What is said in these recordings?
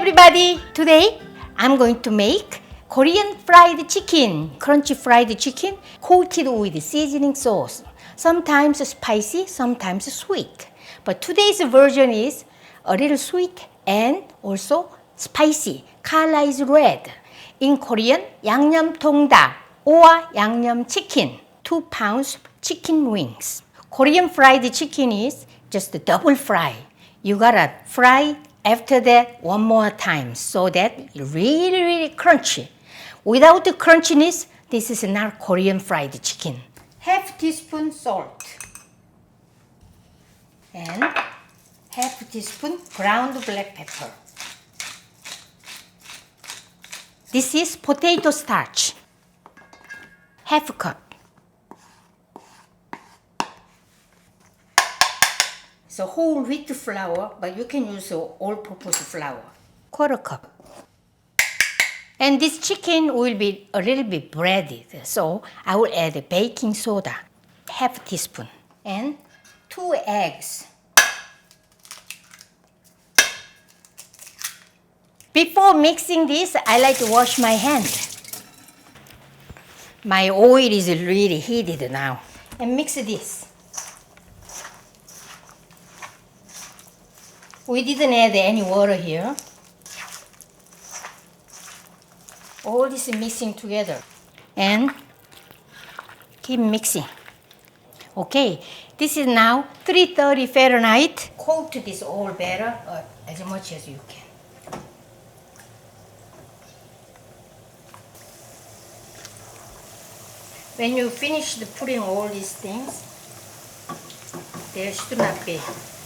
everybody! Today I'm going to make Korean fried chicken, crunchy fried chicken coated with seasoning sauce. Sometimes spicy, sometimes sweet. But today's version is a little sweet and also spicy. Color is red. In Korean, 양념통닭 or 양념 chicken, 2 pounds chicken wings. Korean fried chicken is just a double fry. You gotta fry after that one more time so that it's really crunchy. Without the crunchiness, this is not Korean fried chicken. Half teaspoon salt and half teaspoon ground black pepper. This is potato starch, half cup. It's a whole wheat flour, but you can use all-purpose flour, quarter cup. And this chicken will be a little bit breaded, so I will add baking soda, half teaspoon, and 2 eggs. Before mixing this, I like to wash my hand. My oil is really heated now. And mix this. We didn't add any water here. All this mixing together. And keep mixing. Okay, this is now 330 Fahrenheit. Coat this all better as much as you can. When you finish putting all these things, there should not be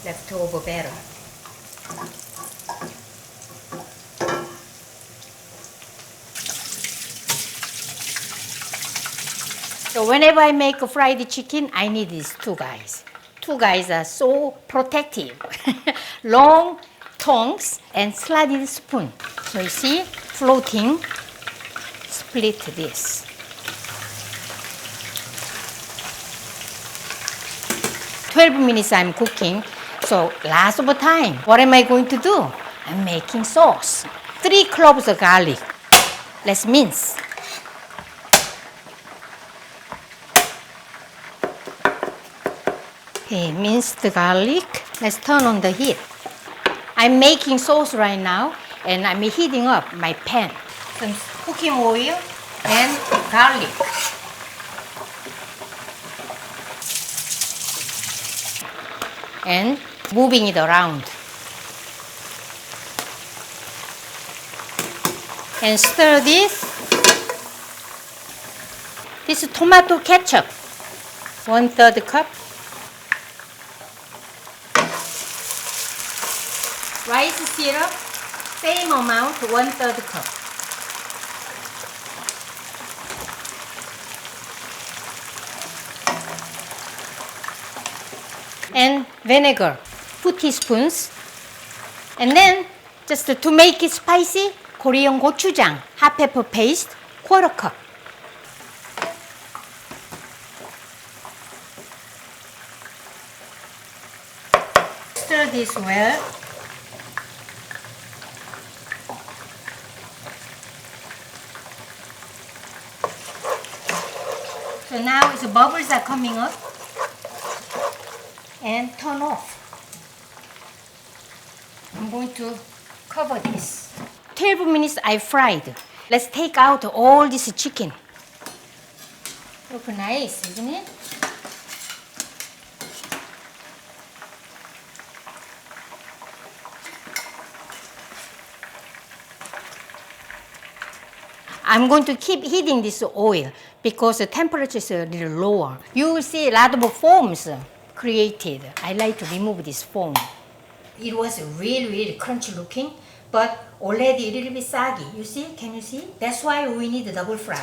leftover batter. So whenever I make a fried chicken, I need these two guys. Two guys are so protective. Long tongs and sliding spoon. So you see, floating, split this. 12 minutes I'm cooking, so lots of time. What am I going to do? I'm making sauce. 3 cloves of garlic. Let's mince. Okay, minced garlic. Let's turn on the heat. I'm making sauce right now, and I'm heating up my pan. Some cooking oil and garlic. And moving it around. And stir this. This is tomato ketchup, 1/3 cup. Rice syrup, same amount, 1/3 cup. And vinegar, 2 teaspoons. And then, just to make it spicy, Korean gochujang, hot pepper paste, 1/4 cup. Stir this well. So now the bubbles are coming up. And turn off. I'm going to cover this. 12 minutes I fried. Let's take out all this chicken. Look nice, isn't it? I'm going to keep heating this oil because the temperature is a little lower. You will see a lot of foams created. I like to remove this foam. It was really crunchy looking, but already a little bit soggy. You see? Can you see? That's why we need a double fry.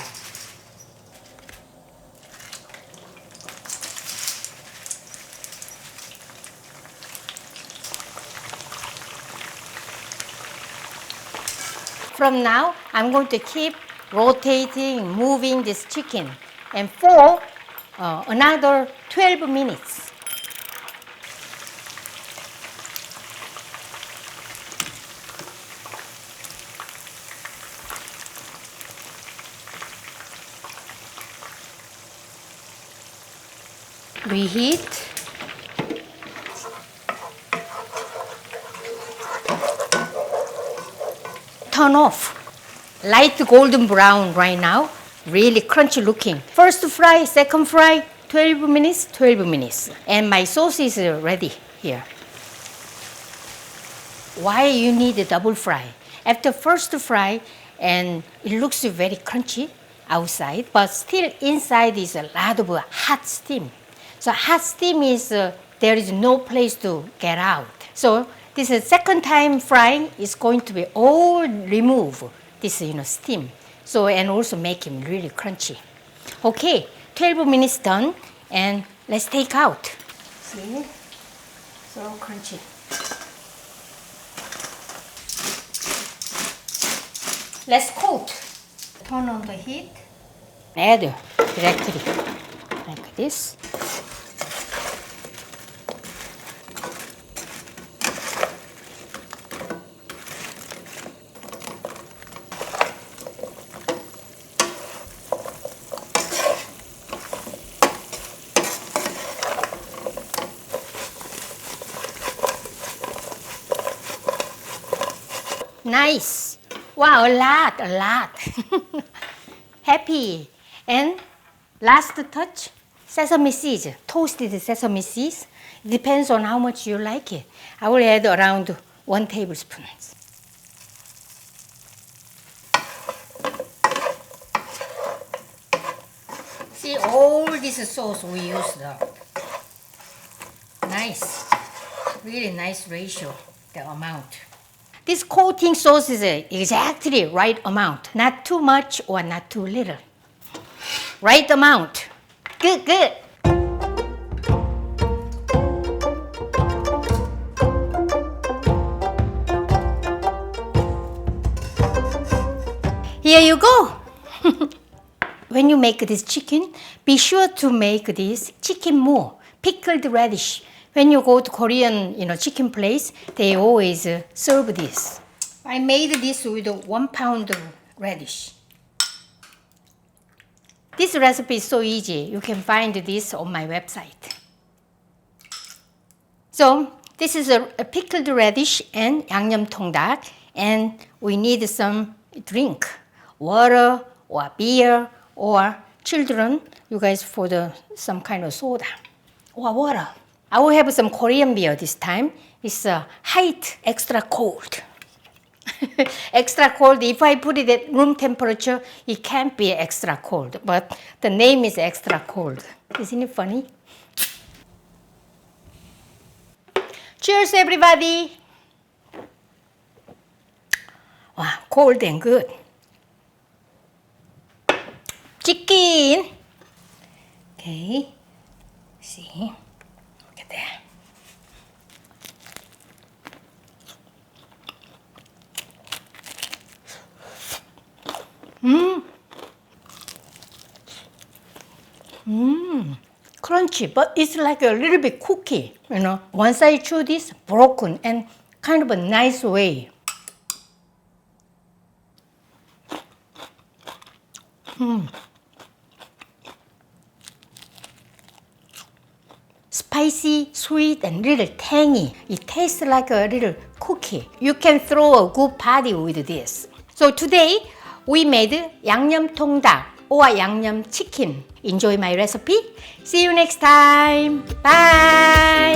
From now, I'm going to keep rotating, moving this chicken, and for another 12 minutes. Reheat. Turn off. Light golden brown right now. Really crunchy looking. First fry, second fry, 12 minutes, 12 minutes. And my sauce is ready here. Why you need a double fry? After first fry, and it looks very crunchy outside, but still inside is a lot of hot steam. So hot steam is, there is no place to get out. So this is second time frying is going to be all remove this steam. So and also make him really crunchy. Okay, 12 minutes done, and let's take out. See, so crunchy. Let's coat. Turn on the heat. Add directly like this. Nice. Wow, a lot. Happy. And last touch, sesame seeds, toasted sesame seeds. It depends on how much you like it. I will add around 1 tablespoon. See, all this sauce we used up. Nice. Really nice ratio, the amount. This coating sauce is exactly right amount. Not too much or not too little. Right amount. Good, good. Here you go. When you make this chicken, be sure to make this chicken mu, pickled radish. When you go to Korean, chicken place, they always serve this. I made this with 1 pound of radish. This recipe is so easy. You can find this on my website. So this is a pickled radish and 양념통닭, and we need some drink, water or beer, or children, you guys for some kind of soda or water. I will have some Korean beer this time. It's height extra cold. Extra cold, if I put it at room temperature, it can't be extra cold, but the name is extra cold. Isn't it funny? Cheers, everybody. Wow, cold and good. Chicken. Okay, see. There. Crunchy, but it's like a little bit cookie, Once I chew this, broken and kind of a nice way. Spicy, sweet, and little tangy. It tastes like a little cookie. You can throw a good party with this. So today, we made 양념통닭 or 양념 chicken. Enjoy my recipe. See you next time. Bye.